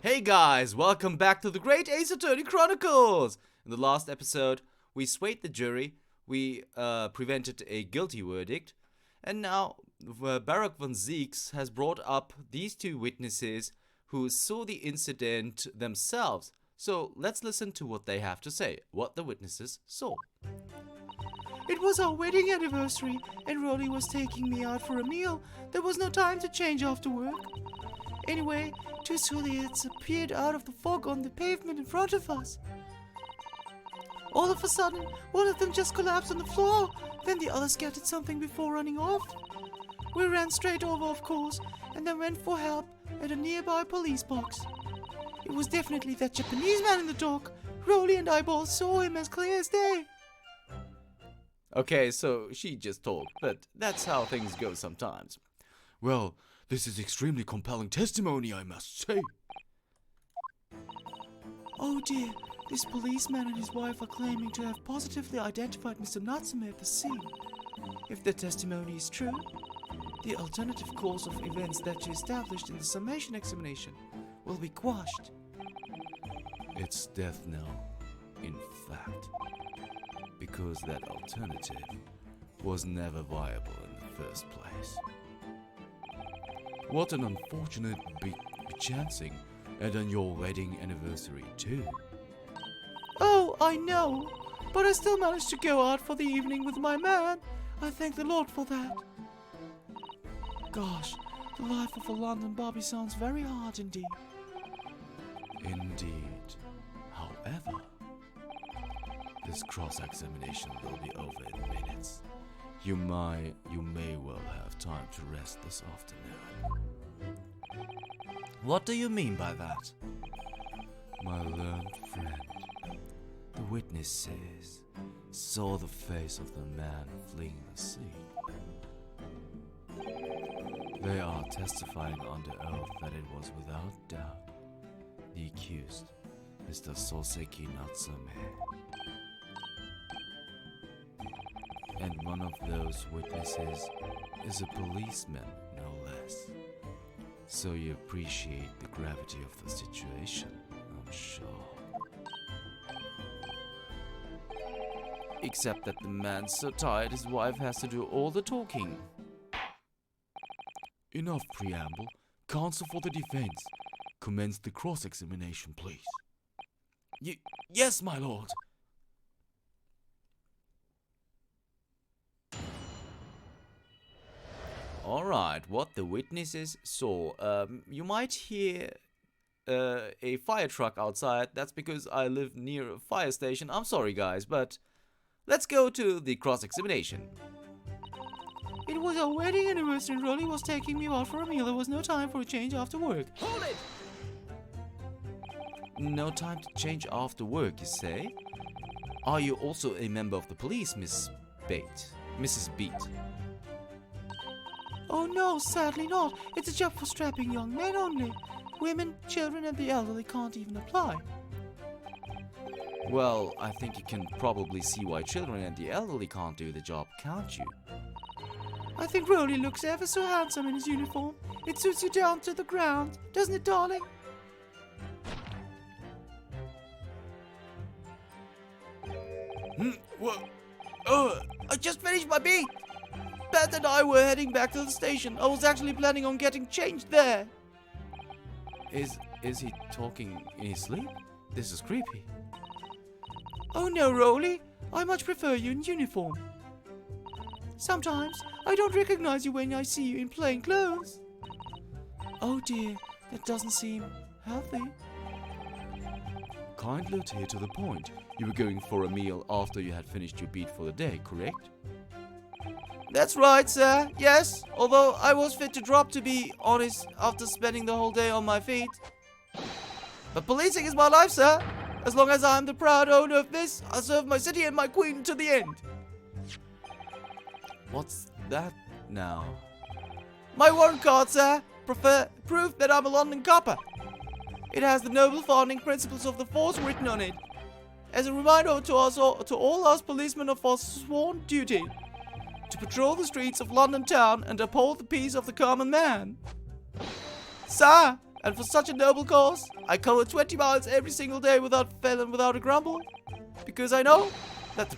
Hey guys, welcome back to the Great Ace Attorney Chronicles! In the last episode, we swayed the jury, we prevented a guilty verdict, and now Barak von Zieks has brought up these two witnesses who saw the incident themselves. So let's listen to what they have to say, what the witnesses saw. It was our wedding anniversary, and Rolly was taking me out for a meal. There was no time to change after work. Anyway, two silhouettes appeared out of the fog on the pavement in front of us. All of a sudden, one of them just collapsed on the floor. Then the other scattered something before running off. We ran straight over, of course, and then went for help at a nearby police box. It was definitely that Japanese man in the dock. Rolly and I both saw him as clear as day. Okay, so she just told, but that's how things go sometimes. Well, this is extremely compelling testimony, I must say. Oh dear, this policeman and his wife are claiming to have positively identified Mr. Natsume at the scene. If their testimony is true, the alternative course of events that you established in the summation examination will be quashed. It's death now, in fact. Because that alternative was never viable in the first place. What an unfortunate chancing, and on your wedding anniversary too. Oh, I know, but I still managed to go out for the evening with my man. I thank the Lord for that. Gosh, the life of a London Bobby sounds very hard indeed. Indeed. However, this cross-examination will be over in minutes. You may well have time to rest this afternoon. What do you mean by that? My learned friend, the witnesses saw the face of the man fleeing the scene. They are testifying under oath that it was without doubt the accused, Mr. Soseki Natsume. And one of those witnesses is a policeman, no less. So you appreciate the gravity of the situation, I'm sure. Except that the man's so tired his wife has to do all the talking. Enough preamble. Counsel for the defense. Commence the cross-examination, please. Yes, my lord. Alright, what the witnesses saw. You might hear a fire truck outside. That's because I live near a fire station. I'm sorry, guys, but let's go to the cross-examination. It was our wedding anniversary and Rolly was taking me out for a meal. There was no time for a change after work. Hold it! No time to change after work, you say? Are you also a member of the police, Mrs. Beat? Oh no, sadly not. It's a job for strapping young men only. Women, children and the elderly can't even apply. Well, I think you can probably see why children and the elderly can't do the job, can't you? I think Rolly looks ever so handsome in his uniform. It suits you down to the ground, doesn't it, darling? What? I just finished my beat. Pat and I were heading back to the station. I was actually planning on getting changed there. Is he talking in his sleep? This is creepy. Oh no, Rolly. I much prefer you in uniform. Sometimes I don't recognize you when I see you in plain clothes. Oh dear, that doesn't seem healthy. Kindly adhere to the point. You were going for a meal after you had finished your beat for the day, correct? That's right, sir. Yes, although I was fit to drop, to be honest, after spending the whole day on my feet. But policing is my life, sir. As long as I'm the proud owner of this, I'll serve my city and my queen to the end. What's that now? My warrant card, sir. Proof that I'm a London copper. It has the noble founding principles of the force written on it. As a reminder to all us policemen of our sworn duty to patrol the streets of London town and uphold the peace of the common man. Sir, And for such a noble cause, I cover 20 miles every single day without fail and without a grumble. Because I know that the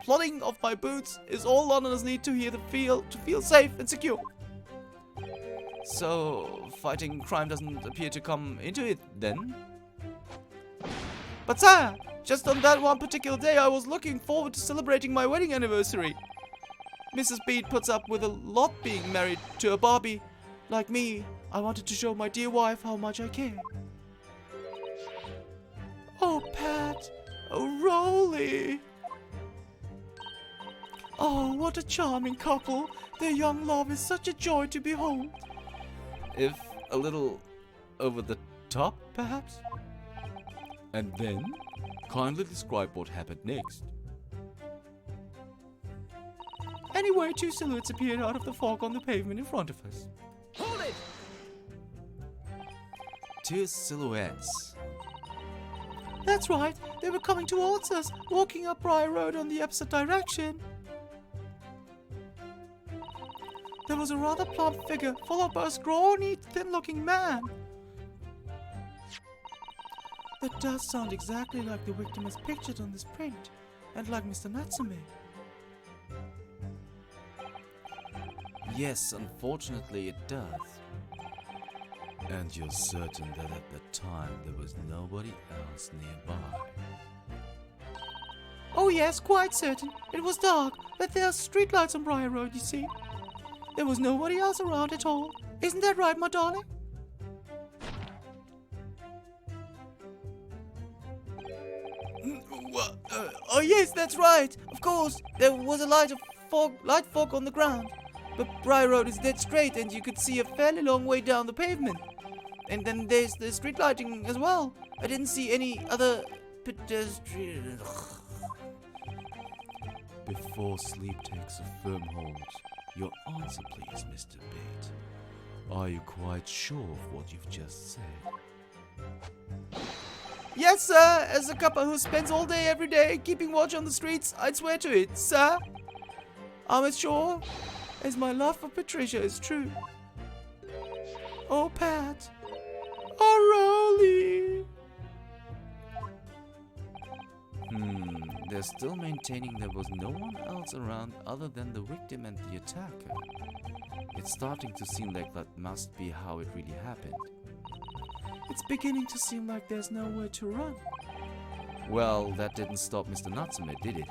plodding of my boots is all Londoners need to feel safe and secure. So, fighting crime doesn't appear to come into it then? But sir, just on that one particular day I was looking forward to celebrating my wedding anniversary. Mrs. Bede puts up with a lot being married to a Barbie. Like me, I wanted to show my dear wife how much I care. Oh, Pat. Oh, Rolly. Oh, what a charming couple. Their young love is such a joy to behold. If a little over the top, perhaps? And then, kindly describe what happened next. Anyway, two silhouettes appeared out of the fog on the pavement in front of us. Hold it! Two silhouettes. That's right, they were coming towards us, walking up Briar Road on the opposite direction. There was a rather plump figure, followed by a scrawny, thin-looking man. That does sound exactly like the victim as pictured on this print, and like Mr. Natsume. Yes, unfortunately it does. And you're certain that at the time there was nobody else nearby? Oh yes, quite certain. It was dark, but there are streetlights on Briar Road, you see. There was nobody else around at all. Isn't that right, my darling? Oh yes, that's right. Of course, there was a light fog on the ground. But Briar Road is dead straight and you could see a fairly long way down the pavement. And then there's the street lighting as well. I didn't see any other pedestrian. Before sleep takes a firm hold, your answer please, Mr. Bate. Are you quite sure of what you've just said? Yes, sir. As a couple who spends all day every day keeping watch on the streets, I'd swear to it, sir. I'm as sure as my love for Patricia is true. Oh, Pat. Oh, Rolly. They're still maintaining there was no one else around other than the victim and the attacker. It's starting to seem like that must be how it really happened. It's beginning to seem like there's nowhere to run. Well, that didn't stop Mr. Natsume, did it?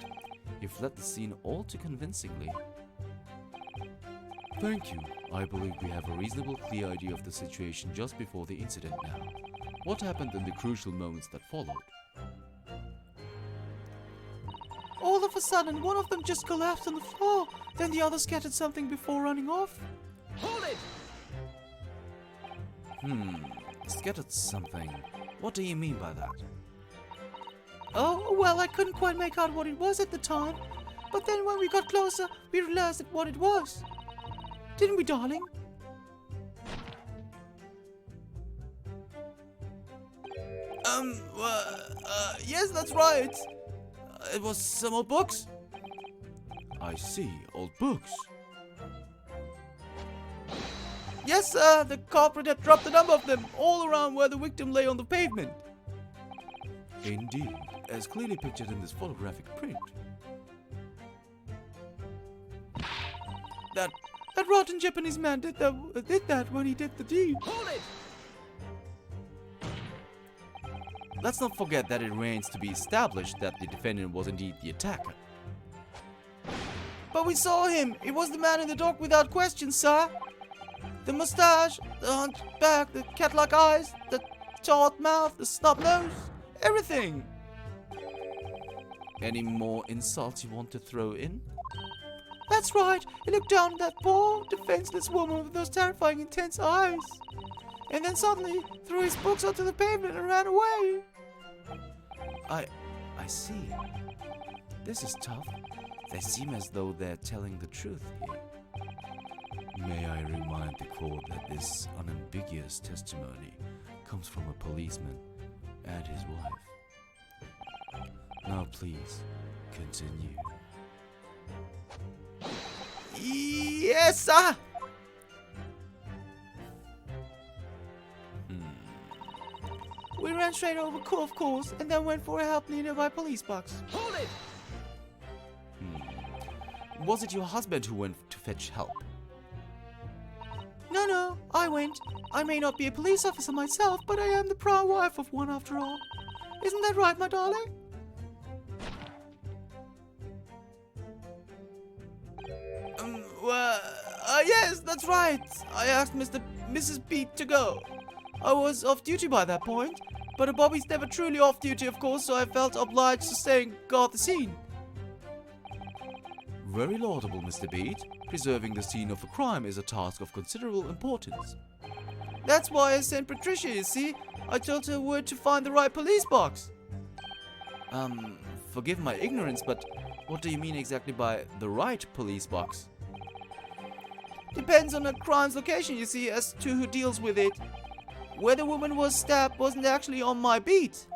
He fled the scene all too convincingly. Thank you. I believe we have a reasonably clear idea of the situation just before the incident now. What happened in the crucial moments that followed? All of a sudden, one of them just collapsed on the floor. Then the other scattered something before running off. Hold it! Scattered something. What do you mean by that? Oh, well, I couldn't quite make out what it was at the time. But then when we got closer, we realized what it was. Didn't we, darling? Yes, that's right. It was some old books. I see, old books. Yes, sir. The culprit had dropped a number of them all around where the victim lay on the pavement. Indeed, as clearly pictured in this photographic print. That rotten Japanese man did that when he did the deed. Hold it! Let's not forget that it remains to be established that the defendant was indeed the attacker. But we saw him. It was the man in the dock without question, sir. The mustache, the hunchback, the cat-like eyes, the taut mouth, the snub nose, everything. Any more insults you want to throw in? That's right. He looked down at that poor, defenseless woman with those terrifying, intense eyes. And then suddenly threw his books onto the pavement and ran away. I see. This is tough. They seem as though they're telling the truth here. May I remind the court that this unambiguous testimony comes from a policeman and his wife. Now please, continue. Yes, sir. We ran straight over, of course, and then went for help near a nearby police box. Hold it! Was it your husband who went to fetch help? No, I went. I may not be a police officer myself, but I am the proud wife of one after all. Isn't that right, my darling? Yes, that's right. I asked Mrs. Beat to go. I was off duty by that point, but a Bobby's never truly off duty, of course, so I felt obliged to stay and guard the scene. Very laudable, Mr. Beat. Preserving the scene of a crime is a task of considerable importance. That's why I sent Patricia, you see. I told her where to find the right police box. Forgive my ignorance, but what do you mean exactly by the right police box? Depends on a crime's location, you see, as to who deals with it. Where the woman was stabbed wasn't actually on my beat.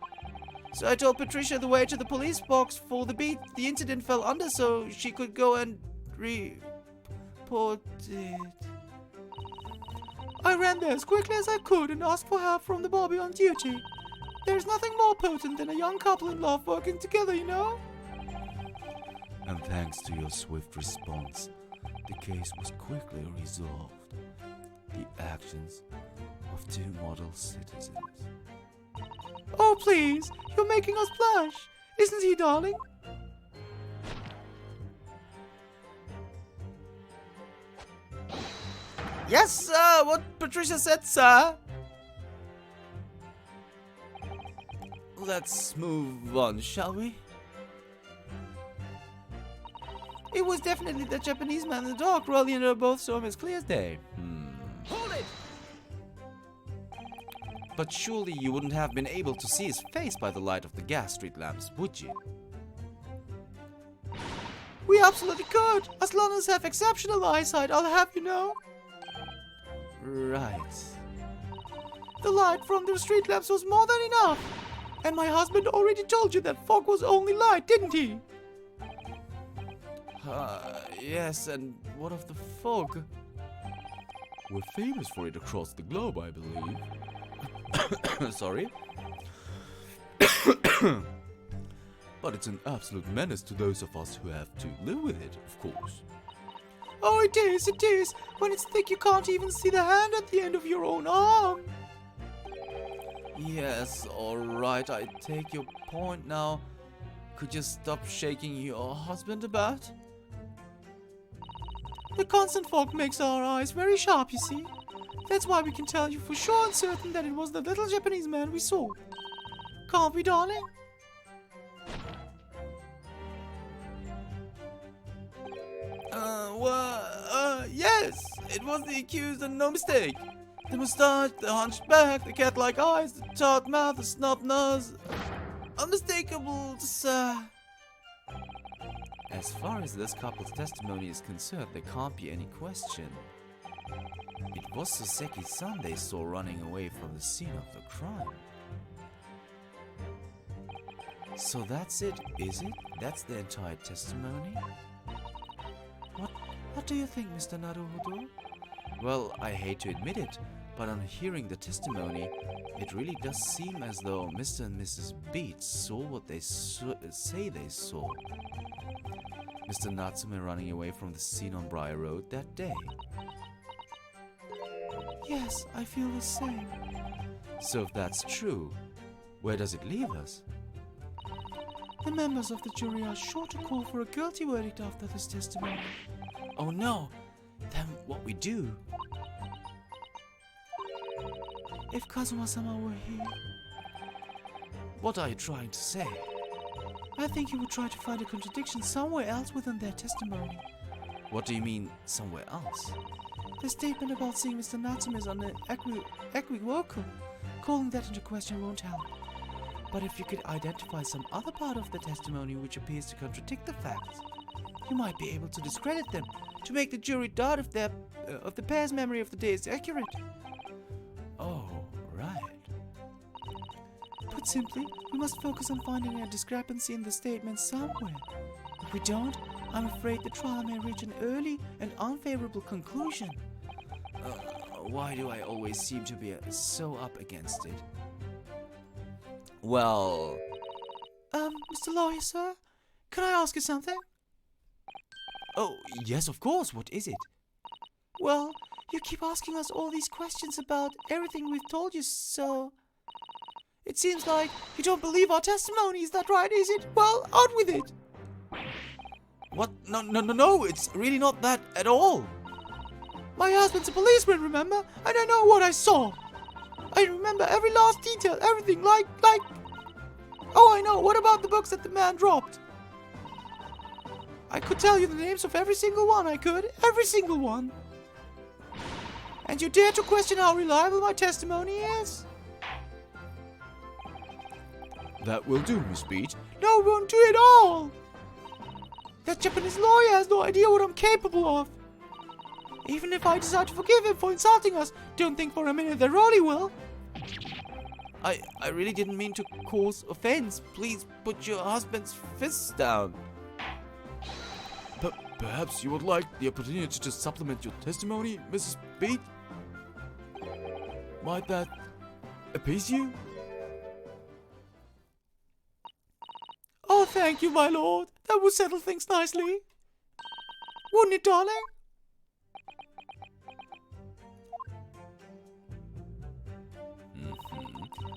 So I told Patricia the way to the police box for the beat the incident fell under so she could go and report it. I ran there as quickly as I could and asked for help from the Bobby on duty. There's nothing more potent than a young couple in love working together, you know? And thanks to your swift response, the case was quickly resolved. The actions of two model citizens. Oh, please, you're making us blush. Isn't he, darling? Yes, sir. What Patricia said, sir. Let's move on, shall we? It was definitely the Japanese man in the dark. Rolly and I both saw him as clear as day. Hold it! But surely you wouldn't have been able to see his face by the light of the gas street lamps, would you? We absolutely could. As long as I have exceptional eyesight, I'll have you know. Right. The light from the street lamps was more than enough. And my husband already told you that fog was only light, didn't he? Yes, and what of the fog? We're famous for it across the globe, I believe. Sorry. But it's an absolute menace to those of us who have to live with it, of course. Oh, it is. When it's thick, you can't even see the hand at the end of your own arm. Yes, alright, I take your point now. Could you stop shaking your husband about? The constant fog makes our eyes very sharp, you see. That's why we can tell you for sure and certain that it was the little Japanese man we saw. Can't we, darling? Yes, it was the accused and no mistake. The moustache, the hunched back, the cat-like eyes, the taut mouth, the snub nose. Unmistakable, sir. As far as this couple's testimony is concerned, there can't be any question. It was Soseki's son they saw running away from the scene of the crime. So that's it, is it? That's the entire testimony? What do you think, Mr. Naruhodo? Well, I hate to admit it, but on hearing the testimony, it really does seem as though Mr. and Mrs. Beats saw what they say they saw. Mr. Natsume running away from the scene on Briar Road that day. Yes, I feel the same. So if that's true, where does it leave us? The members of the jury are sure to call for a guilty verdict after this testimony. Oh no! Then what we do? If Kazuma-sama were here, What are you trying to say? I think he would try to find a contradiction somewhere else within their testimony. What do you mean, somewhere else? The statement about seeing Mr. Natsume is on an equivocal. Calling that into question won't help. But if you could identify some other part of the testimony which appears to contradict the facts, you might be able to discredit them, to make the jury doubt if the pair's memory of the day is accurate. Oh, right. Put simply, we must focus on finding a discrepancy in the statement somewhere. If we don't, I'm afraid the trial may reach an early and unfavorable conclusion. Why do I always seem to be so up against it? Well, Mr. Lawyer, sir, can I ask you something? oh, yes, of course. What is it? Well, you keep asking us all these questions about everything we've told you, so... It seems like you don't believe our testimony, is that right, is it? Well, out with it! What? No, it's really not that at all. My husband's a policeman, remember? And I know what I saw. I remember every last detail, everything, like... Oh, I know, what about the books that the man dropped? I could tell you the names of every single one, I could. Every single one. And you dare to question how reliable my testimony is? That will do, Miss Beach. No, it won't do it all. That Japanese lawyer has no idea what I'm capable of. Even if I decide to forgive him for insulting us, don't think for a minute that Rolly will. I really didn't mean to cause offense. Please put your husband's fists down. But perhaps you would like the opportunity to supplement your testimony, Mrs. Beach? Might that appease you? Oh, thank you, my lord. That would settle things nicely. Wouldn't it, darling?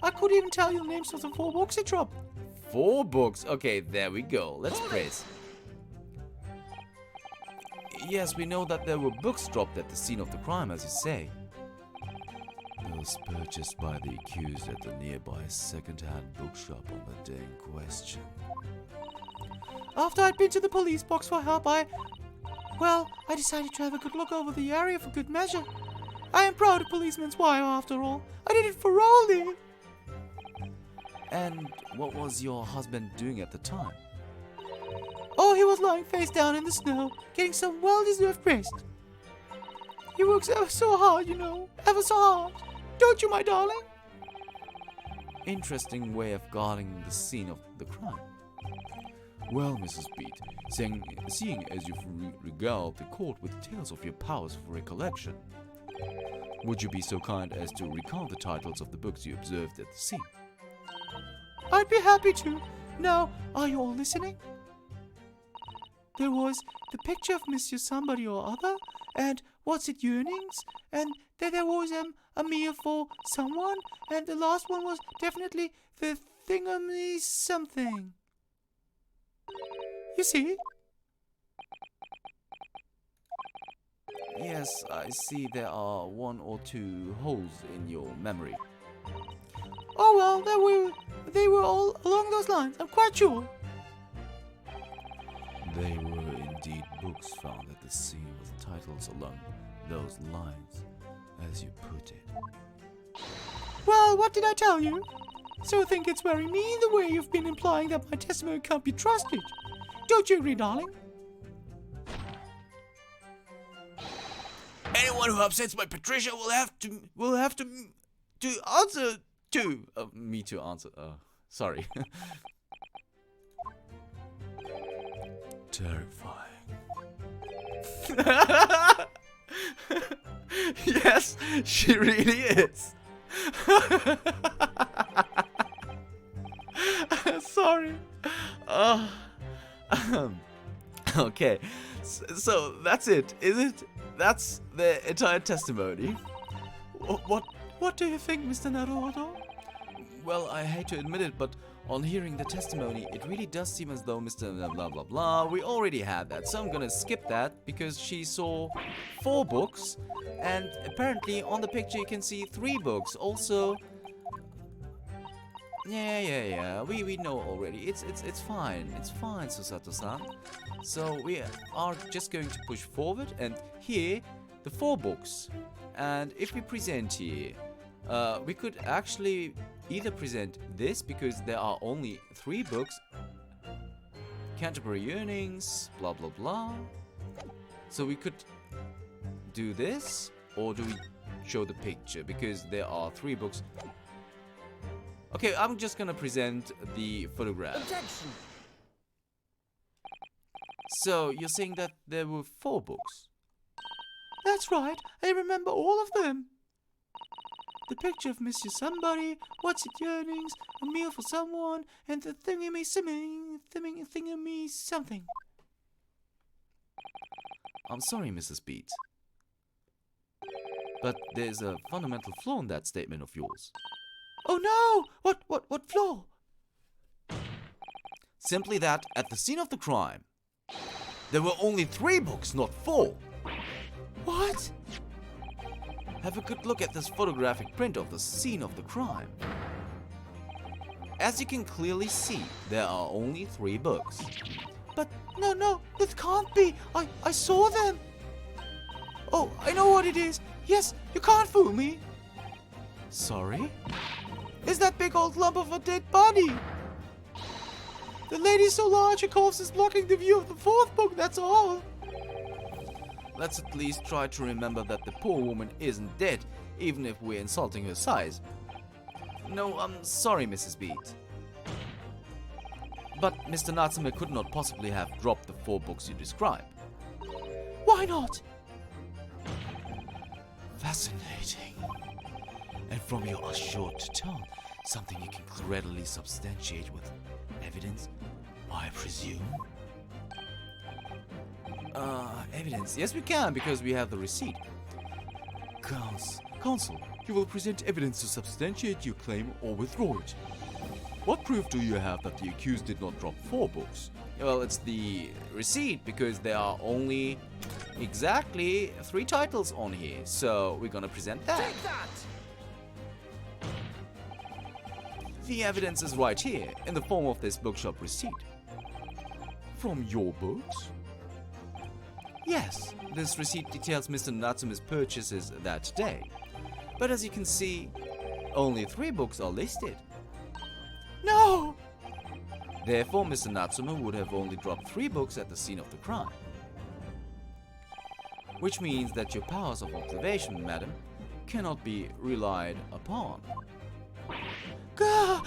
I could even tell you the names of the 4 books he dropped. 4 books. Okay, there we go. Let's press. Yes, we know that there were books dropped at the scene of the crime, as you say. Those purchased by the accused at the nearby second-hand bookshop on the day in question. After I'd been to the police box for help, I decided to have a good look over the area for good measure. I am proud of Policeman's wife, after all. I did it for Rolly. And what was your husband doing at the time? Oh, he was lying face down in the snow, getting some well-deserved rest. He works ever so hard, you know. Ever so hard. Don't you, my darling? Interesting way of guarding the scene of the crime. Well, Mrs. Beat, seeing as you've regaled the court with tales of your powers of recollection, would you be so kind as to recount the titles of the books you observed at the scene? I'd be happy to. Now, are you all listening? There was The Picture of Monsieur Somebody or Other, and What's It Yearnings, and then there was A Meal for Someone, and the last one was definitely The Thingamy Something. You see? Yes, I see there are 1 or 2 holes in your memory. Oh well, they were all along those lines, I'm quite sure. They were indeed books found at the scene with titles along those lines, as you put it. Well, what did I tell you? So I think it's very mean the way you've been implying that my testimony can't be trusted. Don't you agree, darling? Anyone who upsets my Patricia will have to answer to me to answer. Sorry. Terrifying. Yes, she really is. Sorry. Okay, so that's it, is it? That's the entire testimony. What do you think, Mr. Naruto? Well, I hate to admit it, but on hearing the testimony, it really does seem as though Mr. Blah blah blah, we already had that, so I'm gonna skip that because she saw 4 books, and apparently on the picture you can see 3 books. Also, yeah, we know already. It's fine, Susato-san. So we are just going to push forward, and here the 4 books. And if we present here, we could actually either present this because there are only 3 books, Canterbury Yearnings, blah blah blah. So we could do this, or do we show the picture because there are 3 books? Okay, I'm just gonna present the photograph. Objection. So you're saying that there were 4 books? That's right, I remember all of them. the picture of Monsieur Somebody, what's it earnings, a meal for someone, and the thingamy something. I'm sorry, Mrs. Beat, but there's a fundamental flaw in that statement of yours. Oh no! What flaw? Simply that at the scene of the crime, there were only 3 books, not 4. What? Have a good look at this photographic print of the scene of the crime. As you can clearly see, there are only 3 books. But no, it can't be. I saw them. Oh, I know what it is. Yes, you can't fool me. Sorry? It's that big old lump of a dead body. The lady's so large her corpse is blocking the view of the 4th book, that's all. Let's at least try to remember that the poor woman isn't dead, even if we're insulting her size. No, I'm sorry, Mrs. Beat. But Mr. Natsume could not possibly have dropped the 4 books you describe. Why not? Fascinating. And from your assured tone, something you can readily substantiate with evidence, I presume? Evidence? Yes, we can, because we have the receipt. Counsel, you will present evidence to substantiate your claim or withdraw it. What proof do you have that the accused did not drop 4 books? Well, it's the receipt, because there are only exactly 3 titles on here, so we're gonna present that. Take that! The evidence is right here, in the form of this bookshop receipt. From your books? Yes, this receipt details Mr. Natsume's purchases that day. But as you can see, only 3 books are listed. No! Therefore, Mr. Natsume would have only dropped 3 books at the scene of the crime. Which means that your powers of observation, madam, cannot be relied upon. Gah!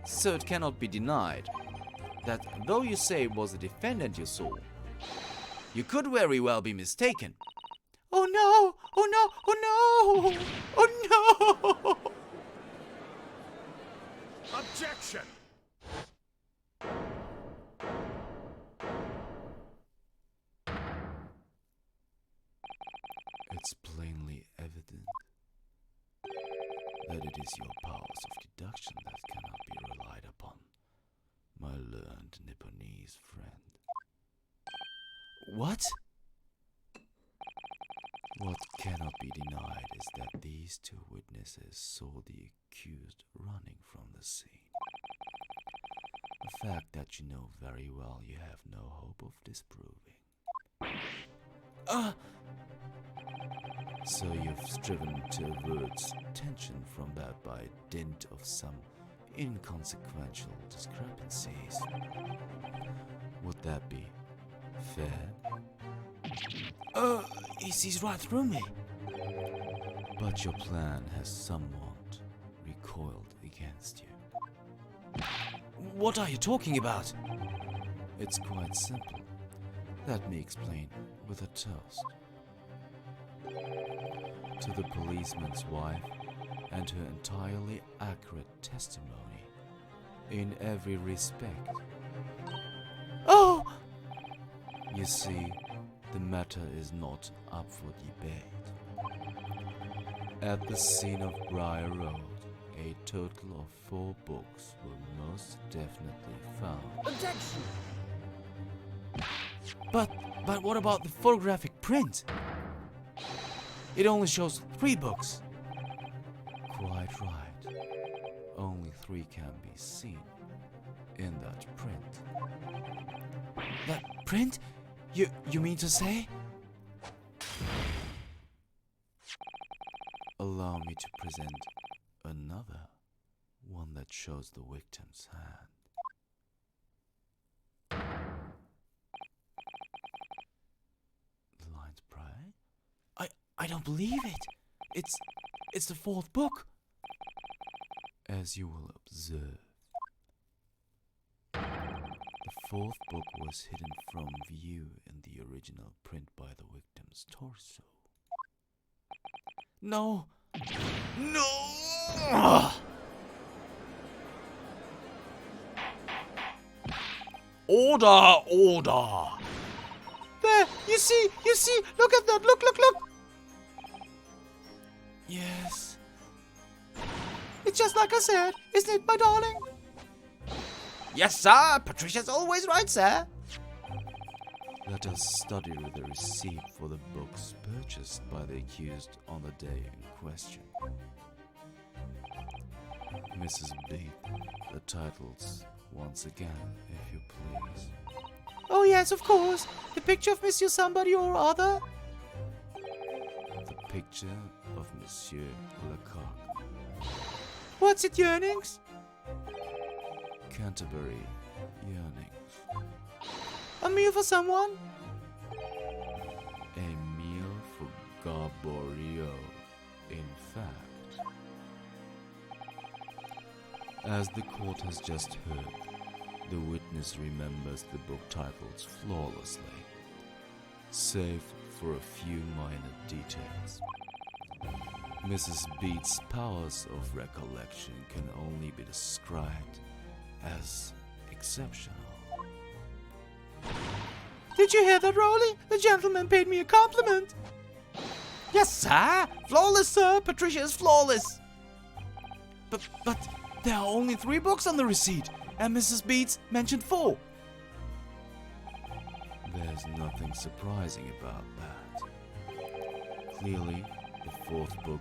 So it cannot be denied that though you say it was the defendant you saw, you could very well be mistaken. Oh no! Oh no! Oh no! Oh no! Objection! It's plainly evident that it is your powers of deduction that cannot be relied upon, my learned Nipponese friend. What? What cannot be denied is that these 2 witnesses saw the accused running from the scene. A fact that you know very well you have no hope of disproving. So you've striven to avert attention from that by dint of some inconsequential discrepancies. Would that be fair? He sees right through me. But your plan has somewhat recoiled against you. What are you talking about? It's quite simple. Let me explain with a toast. To the policeman's wife and her entirely accurate testimony in every respect. Oh! You see, the matter is not up for debate. At the scene of Briar Road, a total of 4 books were most definitely found. Objection! But what about the photographic print? It only shows 3 books. Quite right. Only 3 can be seen in that print. That print? You mean to say? Allow me to present another, one that shows the victim's hand. The lines pray? I don't believe it. It's the 4th book. As you will observe, the 4th book was hidden from view in the original print by the victim's torso. No. No! Ugh. Order! Order! There, you see, look at that, look. Yes. It's just like I said, isn't it, my darling? Yes, sir. Patricia's always right, sir. Let us study the receipt for the books purchased by the accused on the day in question. Mrs. B, the titles once again, if you please. Oh yes, of course. The picture of Monsieur Somebody or other. The picture of Monsieur Lecoq. What's it, yearnings? Canterbury Yearnings. A meal for someone? A meal for Garborio, in fact. As the court has just heard, the witness remembers the book titles flawlessly, save for a few minor details. Mrs. Beat's powers of recollection can only be described as exceptional. Did you hear that, Rolly? The gentleman paid me a compliment. Yes, sir. Flawless, sir. Patricia is flawless. But there are only 3 books on the receipt, and Mrs. Beats mentioned 4. There's nothing surprising about that. Clearly, the 4th book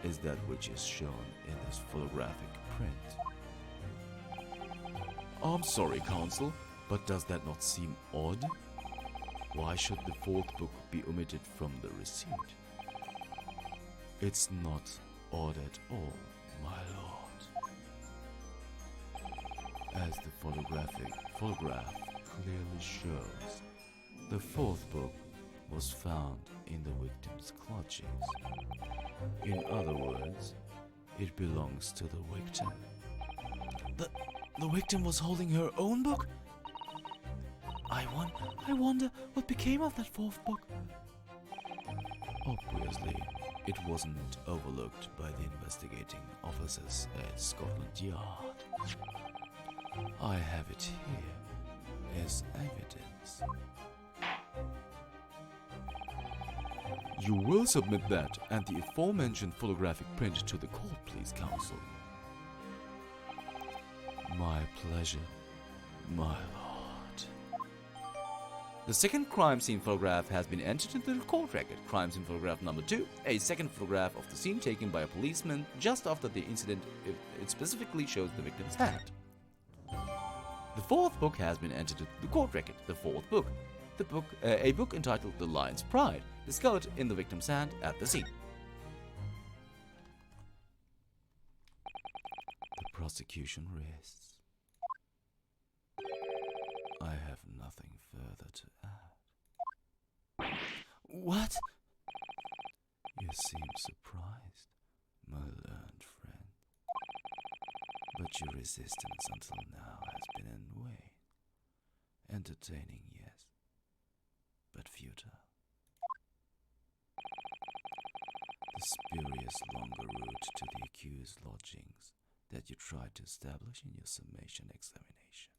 is that which is shown in this photographic print. I'm sorry, counsel, but does that not seem odd? Why should the 4th book be omitted from the receipt? It's not odd at all, my lord. As the photograph clearly shows, the 4th book was found in the victim's clutches. In other words, it belongs to the victim. The victim was holding her own book? I wonder what became of that 4th book. Obviously, it wasn't overlooked by the investigating officers at Scotland Yard. I have it here as evidence. You will submit that and the aforementioned photographic print to the court, please, counsel. My pleasure, my lord. The second crime scene photograph has been entered into the court record. Crime scene photograph number 2, a second photograph of the scene taken by a policeman just after the incident. It specifically shows the victim's hand. The 4th book has been entered into the court record. The 4th book. A book entitled The Lion's Pride, discovered in the victim's hand at the scene. The prosecution rests. I have nothing further to add. What? You seem surprised, my learned friend. But your resistance until now has been in vain. Entertaining, yes, but futile. The spurious longer route to the accused lodgings that you tried to establish in your summation examination,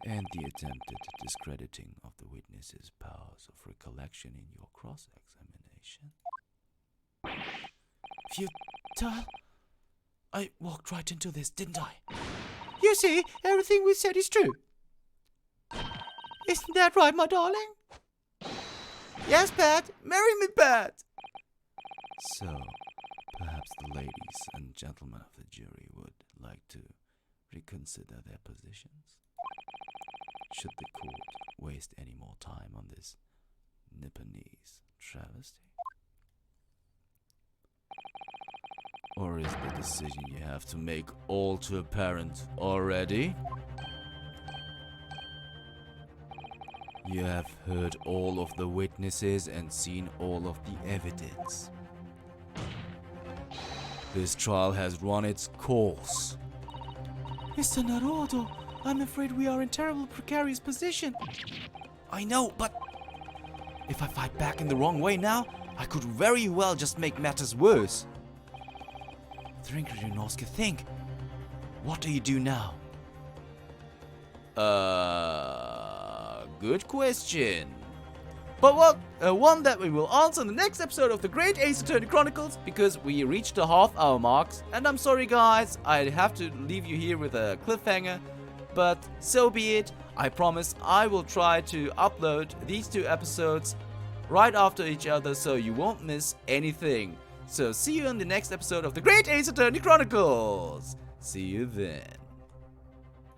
and the attempted discrediting of the witness's powers of recollection in your cross-examination. Futile? I walked right into this, didn't I? You see, everything we said is true. Isn't that right, my darling? Yes, Pat. Marry me, Pat. So, perhaps the ladies and gentlemen of the jury would like to reconsider their positions? Should the court waste any more time on this Nipponese travesty? Or is the decision you have to make all too apparent already? You have heard all of the witnesses and seen all of the evidence. This trial has run its course. Mr. Naruto, I'm afraid we are in terrible precarious position. I know, but if I fight back in the wrong way now, I could very well just make matters worse. Think. What do you do now? Good question. But one that we will answer in the next episode of the Great Ace Attorney Chronicles, because we reached the half-hour marks. And I'm sorry guys, I have to leave you here with a cliffhanger, but so be it. I promise I will try to upload these 2 episodes right after each other so you won't miss anything. So see you in the next episode of the Great Ace Attorney Chronicles. See you then.